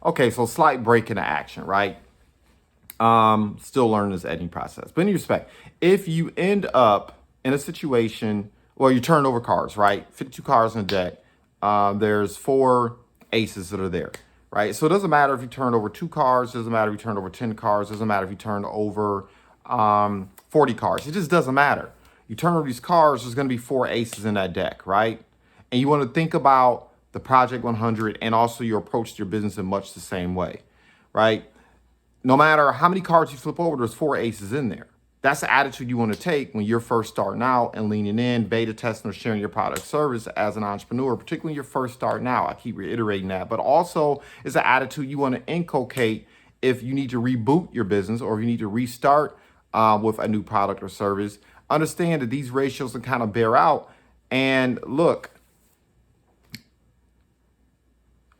Okay, so slight break into action, right? Still learning this editing process. But in your respect, if you end up in a situation where you turn over cards, right? 52 cards in a deck. There's 4 aces that are there, right? So it doesn't matter if you turn over 2 cards, doesn't matter if you turn over 10 cards, doesn't matter if you turn over 40 cards. It just doesn't matter. You turn over these cards, there's going to be 4 aces in that deck, right? And you want to think about the Project 100 and also your approach to your business in much the same way, right? No matter how many cards you flip over, there's 4 aces in there. That's the attitude you want to take when you're first starting out and leaning in, beta testing, or sharing your product or service as an entrepreneur, particularly when you're first starting out. I keep reiterating that, but also is an attitude you want to inculcate if you need to reboot your business or if you need to restart with a new product or service. Understand that these ratios can kind of bear out. And look,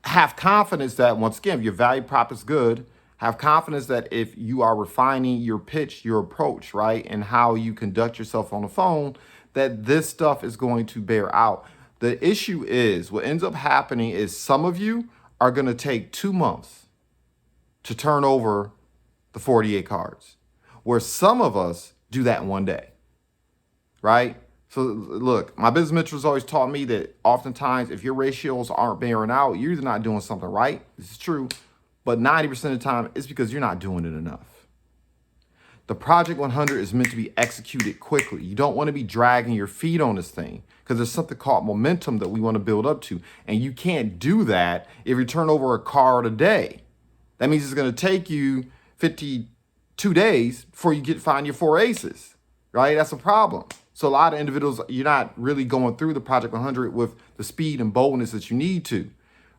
have confidence that, once again, if your value prop is good, have confidence that if you are refining your pitch, your approach, right, and how you conduct yourself on the phone, that this stuff is going to bear out. The issue is, what ends up happening is some of you are going to take 2 months to turn over the 48 cards, where some of us do that in 1 day, right? So look, my business mentors always taught me that oftentimes if your ratios aren't bearing out, you're either not doing something right. This is true. But 90% of the time, it's because you're not doing it enough. The Project 100 is meant to be executed quickly. You don't want to be dragging your feet on this thing because there's something called momentum that we want to build up to. And you can't do that if you turn over a card a day. That means it's going to take you 52 days before you find your 4 aces, right? That's a problem. So a lot of individuals, you're not really going through the Project 100 with the speed and boldness that you need to,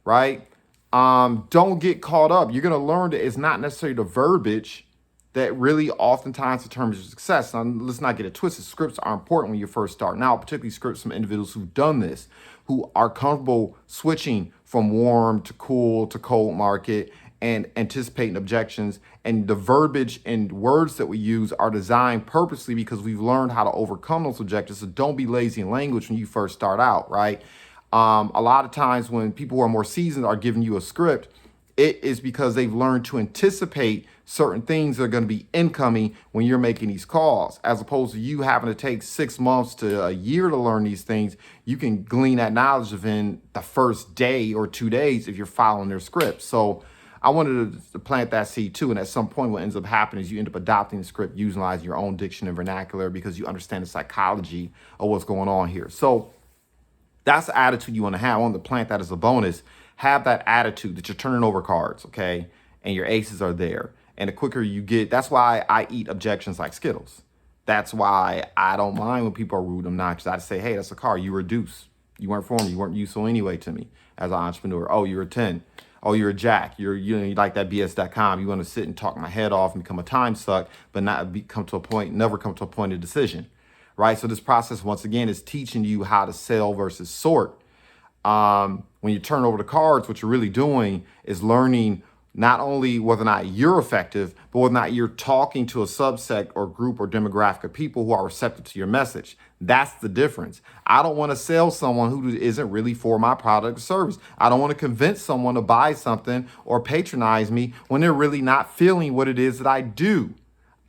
right? Don't get caught up. You're going to learn that it's not necessarily the verbiage that really oftentimes determines your success. Now, let's not get it twisted. Scripts are important when you're first starting out, particularly scripts from individuals who've done this, who are comfortable switching from warm to cool to cold market and anticipating objections. And the verbiage and words that we use are designed purposely because we've learned how to overcome those objections. So don't be lazy in language when you first start out, right? A lot of times when people who are more seasoned are giving you a script, it is because they've learned to anticipate certain things that are going to be incoming when you're making these calls, as opposed to you having to take 6 months to a year to learn these things. You can glean that knowledge within the first day or 2 days if you're following their script. So I wanted to plant that seed too. And at some point, what ends up happening is you end up adopting the script, utilizing your own diction and vernacular because you understand the psychology of what's going on here. So that's the attitude you want to have. I want to plant that as a bonus. Have that attitude that you're turning over cards, okay? And your aces are there. And the quicker you get, that's why I eat objections like Skittles. That's why I don't mind when people are rude and obnoxious. I just say, hey, that's a card. You were a deuce. You weren't for me. You weren't useful anyway to me as an entrepreneur. Oh, you're a 10. Oh, you're a jack. You like that BS.com. You want to sit and talk my head off and become a time suck, but never come to a point of decision. Right. So this process, once again, is teaching you how to sell versus sort. When you turn over the cards, what you're really doing is learning not only whether or not you're effective, but whether or not you're talking to a subset or group or demographic of people who are receptive to your message. That's the difference. I don't want to sell someone who isn't really for my product or service. I don't want to convince someone to buy something or patronize me when they're really not feeling what it is that I do.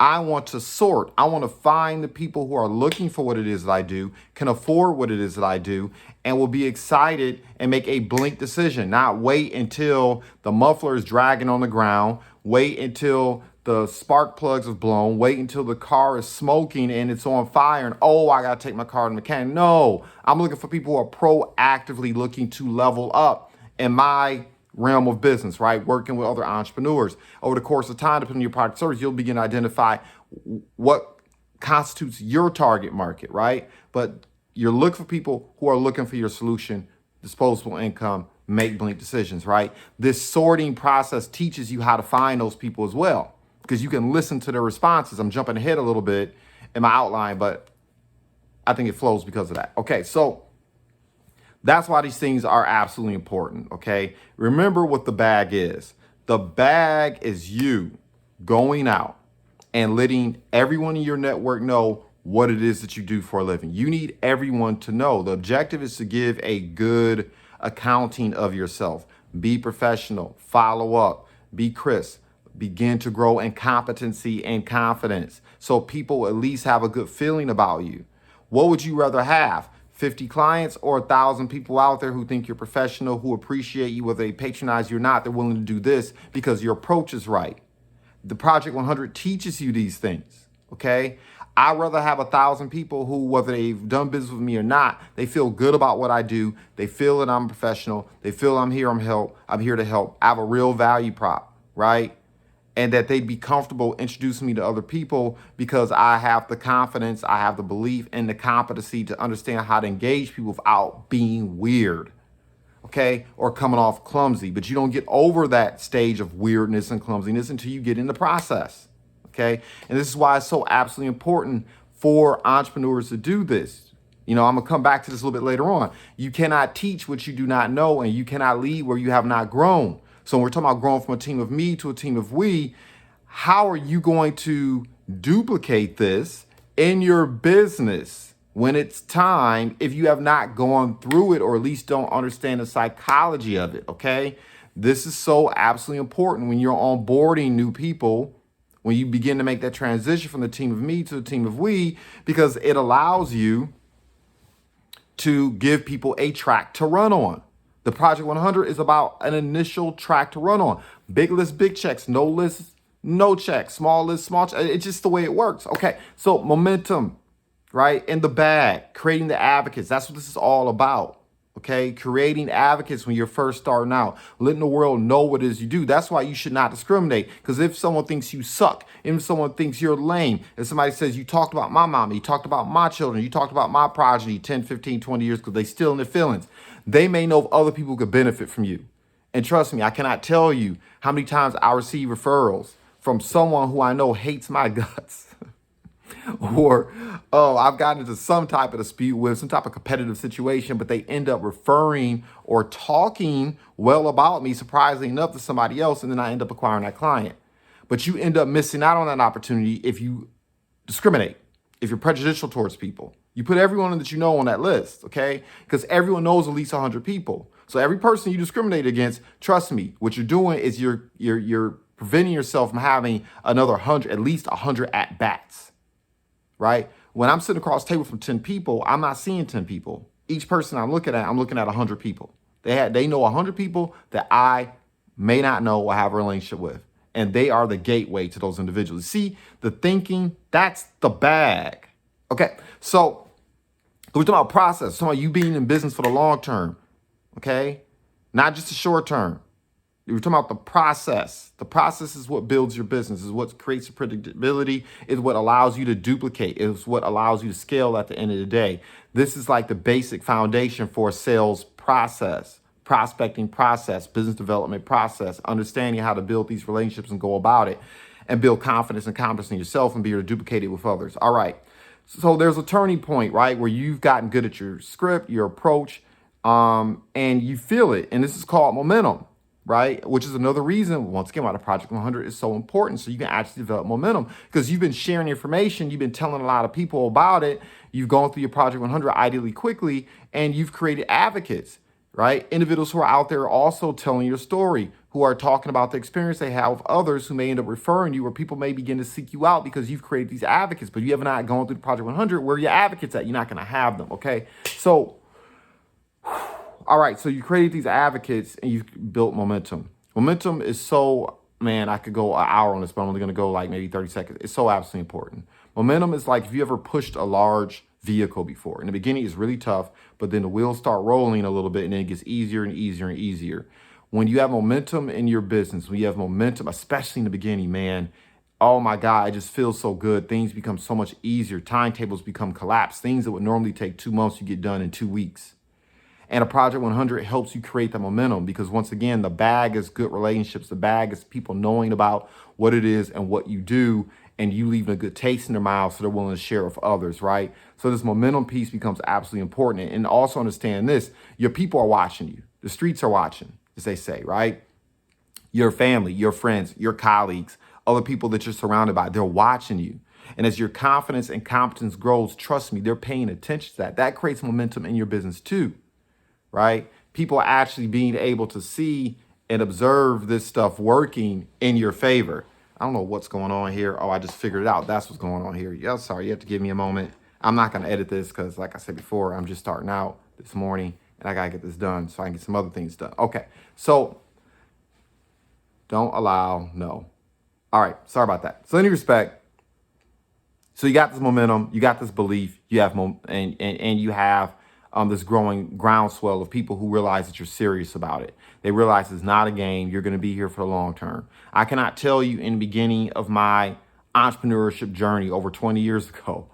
I want to sort. I want to find the people who are looking for what it is that I do, can afford what it is that I do, and will be excited and make a blink decision. Not wait until the muffler is dragging on the ground, wait until the spark plugs have blown, wait until the car is smoking and it's on fire and, oh, I got to take my car to the mechanic. No, I'm looking for people who are proactively looking to level up in my realm of business, right? Working with other entrepreneurs. Over the course of time, depending on your product or service, you'll begin to identify what constitutes your target market, right? But you're looking for people who are looking for your solution, disposable income, make blink decisions, right? This sorting process teaches you how to find those people as well, because you can listen to their responses. I'm jumping ahead a little bit in my outline, but I think it flows because of that. Okay, so that's why these things are absolutely important, okay? Remember what the bag is. The bag is you going out and letting everyone in your network know what it is that you do for a living. You need everyone to know. The objective is to give a good accounting of yourself. Be professional, follow up, be crisp, begin to grow in competency and confidence. So people at least have a good feeling about you. What would you rather have? 50 clients or 1,000 people out there who think you're professional, who appreciate you, whether they patronize you or not, they're willing to do this because your approach is right. The Project 100 teaches you these things, okay? I'd rather have 1,000 people who, whether they've done business with me or not, they feel good about what I do. They feel that I'm a professional. They feel I'm here, I'm here to help. I have a real value prop, right? And that they'd be comfortable introducing me to other people because I have the confidence, I have the belief and the competency to understand how to engage people without being weird, okay? Or coming off clumsy. But you don't get over that stage of weirdness and clumsiness until you get in the process, okay? And this is why it's so absolutely important for entrepreneurs to do this. You know, I'm gonna come back to this a little bit later on. You cannot teach what you do not know, and you cannot lead where you have not grown. So when we're talking about growing from a team of me to a team of we, how are you going to duplicate this in your business when it's time if you have not gone through it or at least don't understand the psychology of it, okay? This is so absolutely important when you're onboarding new people, when you begin to make that transition from the team of me to the team of we, because it allows you to give people a track to run on. The Project 100 is about an initial track to run on. Big list, big checks. No list, no checks. Small list, small checks. It's just the way it works. Okay, so momentum, right? In the bag, creating the advocates. That's what this is all about. Okay, creating advocates when you're first starting out, letting the world know what it is you do. That's why you should not discriminate. Because if someone thinks you suck, if someone thinks you're lame, if somebody says you talked about my mama, you talked about my children, you talked about my progeny 10, 15, 20 years because they still in their feelings, they may know if other people could benefit from you. And trust me, I cannot tell you how many times I receive referrals from someone who I know hates my guts. Or, oh, I've gotten into some type of dispute with, some type of competitive situation, but they end up referring or talking well about me, surprisingly enough, to somebody else, and then I end up acquiring that client. But you end up missing out on that opportunity if you discriminate, if you're prejudicial towards people. You put everyone that you know on that list, okay? Because everyone knows at least 100 people. So every person you discriminate against, trust me, what you're doing is you're preventing yourself from having another 100, at least 100 at-bats. Right? When I'm sitting across the table from 10 people, I'm not seeing 10 people. Each person I'm looking at 100 people. They know 100 people that I may not know or have a relationship with. And they are the gateway to those individuals. See, the thinking, that's the bag. Okay, so we're talking about process. We're talking about you being in business for the long term. Okay? Not just the short term. We're talking about the process. The process is what builds your business, is what creates the predictability, is what allows you to duplicate, is what allows you to scale at the end of the day. This is like the basic foundation for a sales process, prospecting process, business development process, understanding how to build these relationships and go about it and build confidence and confidence in yourself and be able to duplicate it with others. All right. So there's a turning point, right, where you've gotten good at your script, your approach, and you feel it. And this is called momentum. Right? Which is another reason, once again, why the Project 100 is so important. So you can actually develop momentum because you've been sharing information. You've been telling a lot of people about it. You've gone through your Project 100 ideally quickly, and you've created advocates, right? Individuals who are out there also telling your story, who are talking about the experience they have with others who may end up referring you, or people may begin to seek you out because you've created these advocates, but you have not gone through the Project 100. Where are your advocates at? You're not going to have them. Okay. So, all right, so you created these advocates and you've built momentum. Momentum is so, man, I could go an hour on this, but I'm only going to go like maybe 30 seconds. It's so absolutely important. Momentum is like if you ever pushed a large vehicle before. In the beginning, it's really tough, but then the wheels start rolling a little bit and then it gets easier and easier and easier. When you have momentum in your business, when you have momentum, especially in the beginning, man, oh my God, it just feels so good. Things become so much easier. Timetables become collapsed. Things that would normally take 2 months, you get done in 2 weeks. And a Project 100 helps you create the momentum because once again, the bag is good relationships. The bag is people knowing about what it is and what you do, and you leaving a good taste in their mouth so they're willing to share with others, right? So this momentum piece becomes absolutely important. And also understand this, your people are watching you. The streets are watching, as they say, right? Your family, your friends, your colleagues, other people that you're surrounded by, they're watching you. And as your confidence and competence grows, trust me, they're paying attention to that. That creates momentum in your business too. Right? People are actually being able to see and observe this stuff working in your favor. I don't know what's going on here. Oh, I just figured it out. That's what's going on here. Yeah, sorry, you have to give me a moment. I'm not going to edit this because, like I said before, I'm just starting out this morning and I got to get this done so I can get some other things done. Okay, so don't allow, no. All right, sorry about that. So, any respect, so you got this momentum, you got this belief, you have and you have this growing groundswell of people who realize that you're serious about it. They realize it's not a game. You're going to be here for the long term. I cannot tell you in the beginning of my entrepreneurship journey over 20 years ago.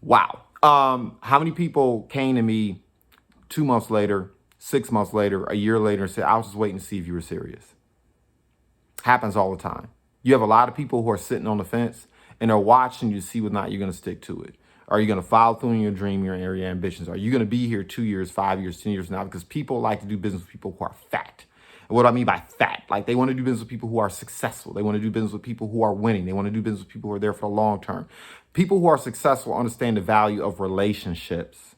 Wow. How many people came to me 2 months later, 6 months later, a year later and said, I was just waiting to see if you were serious. Happens all the time. You have a lot of people who are sitting on the fence and they're watching you to see whether or not you're going to stick to it. Are you going to follow through on your dream, your area ambitions? Are you going to be here 2 years, 5 years, 10 years now? Because people like to do business with people who are fat. And what do I mean by fat? Like they want to do business with people who are successful. They want to do business with people who are winning. They want to do business with people who are there for the long term. People who are successful understand the value of relationships.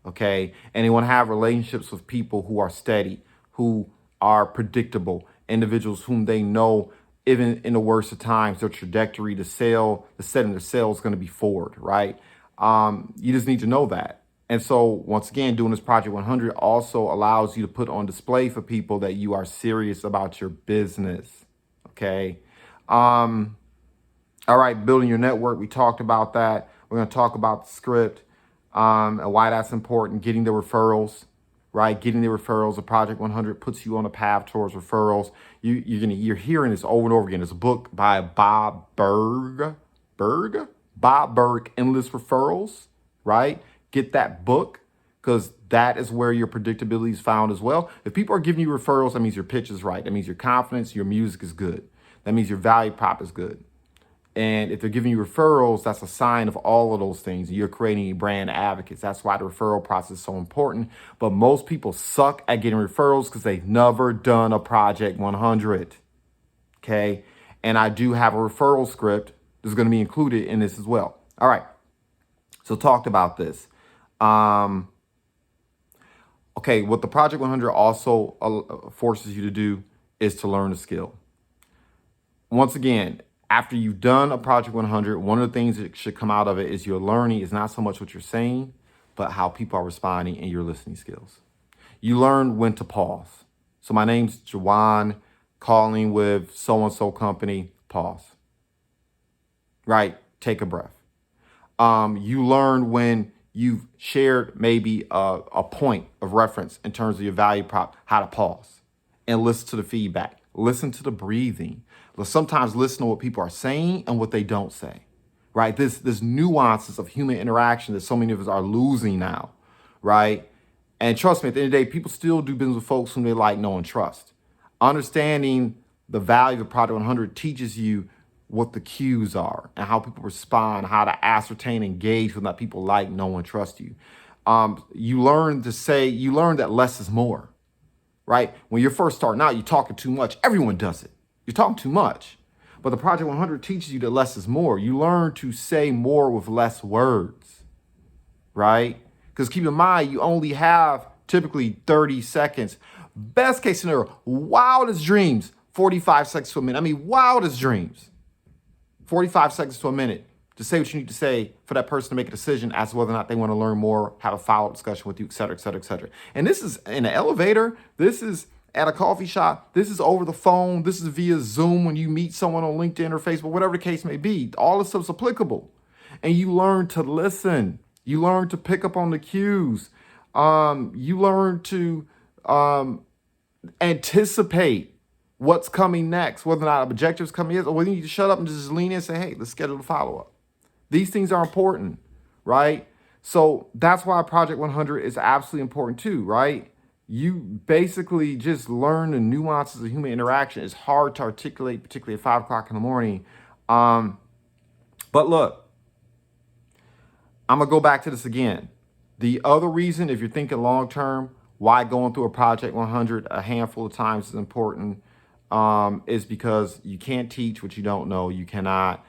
Okay. And they want to have relationships with people who are steady, who are predictable, individuals whom they know, even in the worst of times, their trajectory, the setting their sale is going to be forward, right? You just need to know that. And so once again, doing this Project 100 also allows you to put on display for people that you are serious about your business. Okay. All right. Building your network. We talked about that. We're going to talk about the script, and why that's important. Getting the referrals, right? Getting the referrals. The Project 100 puts you on a path towards referrals. You're hearing this over and over again. It's a book by Bob Burg, Endless Referrals, right? Get that book because that is where your predictability is found as well. If people are giving you referrals, that means your pitch is right. That means your confidence, your music is good. That means your value prop is good. And if they're giving you referrals, that's a sign of all of those things. You're creating brand advocates. That's why the referral process is so important. But most people suck at getting referrals because they've never done a Project 100. Okay. And I do have a referral script that's going to be included in this as well. All right. So talked about this. Okay. What the Project 100 also forces you to do is to learn a skill. Once again, after you've done a Project 100, one of the things that should come out of it is your learning is not so much what you're saying, but how people are responding and your listening skills. You learn when to pause. So my name's JuJuan, calling with so-and-so company, pause. Right? Take a breath. You learn when you've shared maybe a point of reference in terms of your value prop, how to pause and listen to the feedback. Listen to the breathing. Sometimes listen to what people are saying and what they don't say, right? This nuances of human interaction that so many of us are losing now, right? And trust me, at the end of the day, people still do business with folks whom they like, know, and trust. Understanding the value of Project 100 teaches you what the cues are and how people respond, how to ascertain, engage with that people like, know, and trust you. You learn that less is more, right? When you're first starting out, you're talking too much. Everyone does it. You're talking too much. But the Project 100 teaches you that less is more. You learn to say more with less words, right? Because keep in mind, you only have typically 30 seconds. Best case scenario, wildest dreams, 45 seconds to a minute. I mean, wildest dreams, 45 seconds to a minute to say what you need to say for that person to make a decision as to whether or not they want to learn more, have a follow-up discussion with you, et cetera, et cetera, et cetera. And this is in an elevator. This is at a coffee shop. This is over the phone. This is via Zoom when you meet someone on LinkedIn or Facebook, whatever the case may be. All this stuff's applicable. And you learn to listen. You learn to pick up on the cues. You learn to anticipate what's coming next, whether or not objectives coming in, or whether you need to shut up and just lean in and say, hey, let's schedule a follow-up. These things are important, right? So that's why Project 100 is absolutely important too, right? You basically just learn the nuances of human interaction. It's hard to articulate, particularly at 5 o'clock in the morning. But look, I'm going to go back to this again. The other reason, if you're thinking long-term, why going through a Project 100 a handful of times is important, is because you can't teach what you don't know. You cannot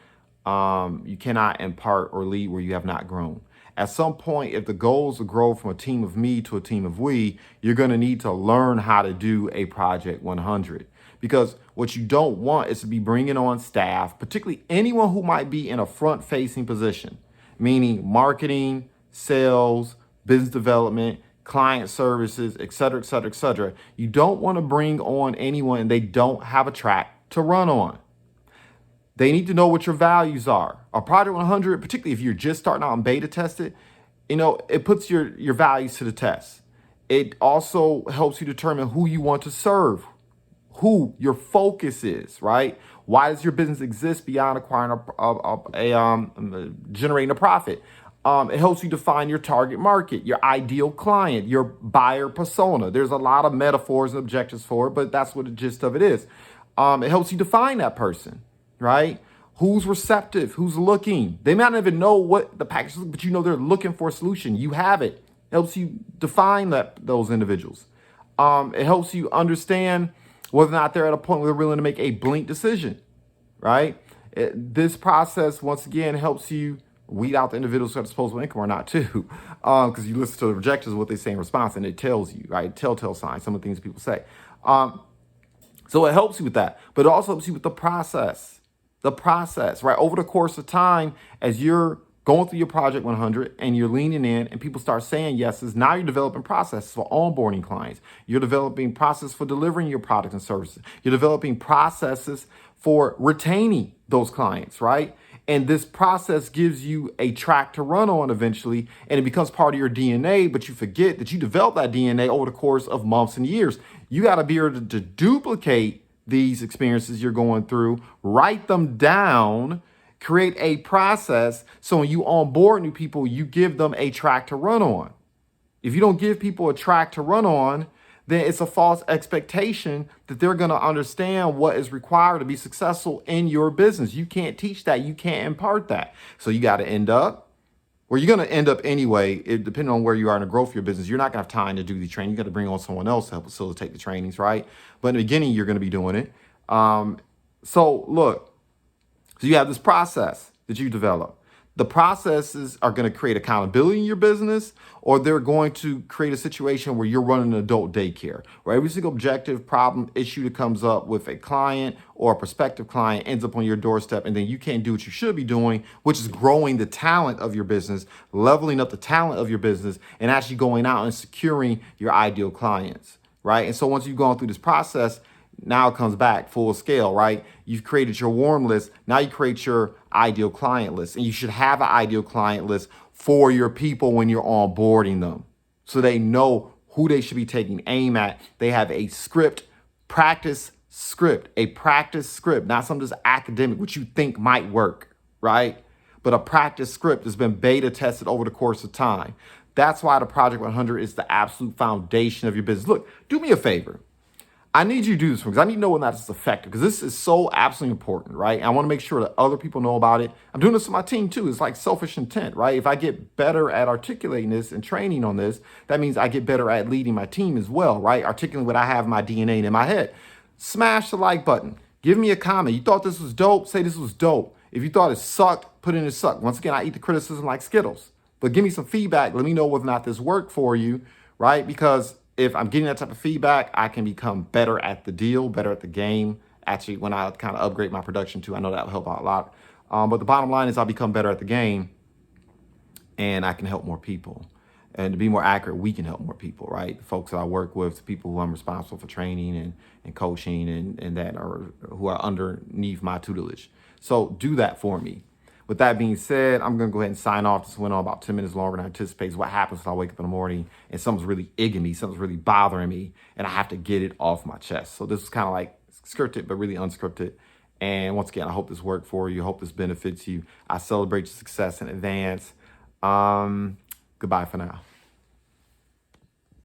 impart or lead where you have not grown. At some point, if the goal is to grow from a team of me to a team of we, you're going to need to learn how to do a Project 100. Because what you don't want is to be bringing on staff, particularly anyone who might be in a front-facing position, meaning marketing, sales, business development, client services, et cetera, et cetera, et cetera. You don't want to bring on anyone and they don't have a track to run on. They need to know what your values are. A Project 100, particularly if you're just starting out and beta test it, it puts your values to the test. It also helps you determine who you want to serve, who your focus is, right? Why does your business exist beyond acquiring generating a profit? It helps you define your target market, your ideal client, your buyer persona. There's a lot of metaphors and objectives for it, but that's what the gist of it is. It helps you define that person, right? Who's receptive, who's looking. They might not even know what the package is, but they're looking for a solution. You have it. It helps you define those individuals. It helps you understand whether or not they're at a point where they're willing to make a blink decision, right? This process, once again, helps you weed out the individuals who have disposable income or not too, because you listen to the objectives, what they say in response, and it tells you, right? Telltale signs, some of the things people say. So it helps you with that, but it also helps you with the process, right? Over the course of time, as you're going through your Project 100 and you're leaning in and people start saying yeses, now you're developing processes for onboarding clients. You're developing processes for delivering your products and services. You're developing processes for retaining those clients, right? And this process gives you a track to run on eventually, and it becomes part of your DNA, but you forget that you developed that DNA over the course of months and years. You got to be able to duplicate these experiences you're going through, write them down, create a process, so when you onboard new people, you give them a track to run on. If you don't give people a track to run on, then it's a false expectation that they're going to understand what is required to be successful in your business. You can't teach that. You can't impart that. So you got to end up, you're going to end up anyway, depending on where you are in the growth of your business. You're not going to have time to do the training. You got to bring on someone else to help facilitate the trainings, right? But in the beginning, you're going to be doing it. So you have this process that you develop. The processes are going to create accountability in your business, or they're going to create a situation where you're running an adult daycare, where every single objective, problem, issue that comes up with a client or a prospective client ends up on your doorstep, and then you can't do what you should be doing, which is growing the talent of your business, leveling up the talent of your business, and actually going out and securing your ideal clients, right? And so once you've gone through this process, now it comes back full scale, right? You've created your warm list. Now you create your ideal client list. And you should have an ideal client list for your people when you're onboarding them, so they know who they should be taking aim at. They have a script, a practice script, not something that's academic, which you think might work, right? But a practice script has been beta tested over the course of time. That's why the Project 100 is the absolute foundation of your business. Look, do me a favor. I need you to do this because I need to know whether or not it's effective, because this is so absolutely important, right? I want to make sure that other people know about it. I'm doing this for my team too. It's like selfish intent, right? If I get better at articulating this and training on this, that means I get better at leading my team as well, right? Articulating what I have in my DNA in my head. Smash the like button. Give me a comment. You thought this was dope? Say this was dope. If you thought it sucked, put in it sucked. Once again, I eat the criticism like Skittles. But give me some feedback. Let me know whether or not this worked for you, right? Because if I'm getting that type of feedback, I can become better at the deal, better at the game. Actually, when I kind of upgrade my production too, I know that will help out a lot. But the bottom line is I'll become better at the game, and I can help more people. And to be more accurate, we can help more people, right? The folks that I work with, the people who I'm responsible for training and coaching and that are who are underneath my tutelage. So do that for me. With that being said, I'm going to go ahead and sign off. This went on about 10 minutes longer than I anticipated. What happens when I wake up in the morning and something's really egging me, something's really bothering me, and I have to get it off my chest. So this is kind of like scripted, but really unscripted. And once again, I hope this worked for you. I hope this benefits you. I celebrate your success in advance. Goodbye for now.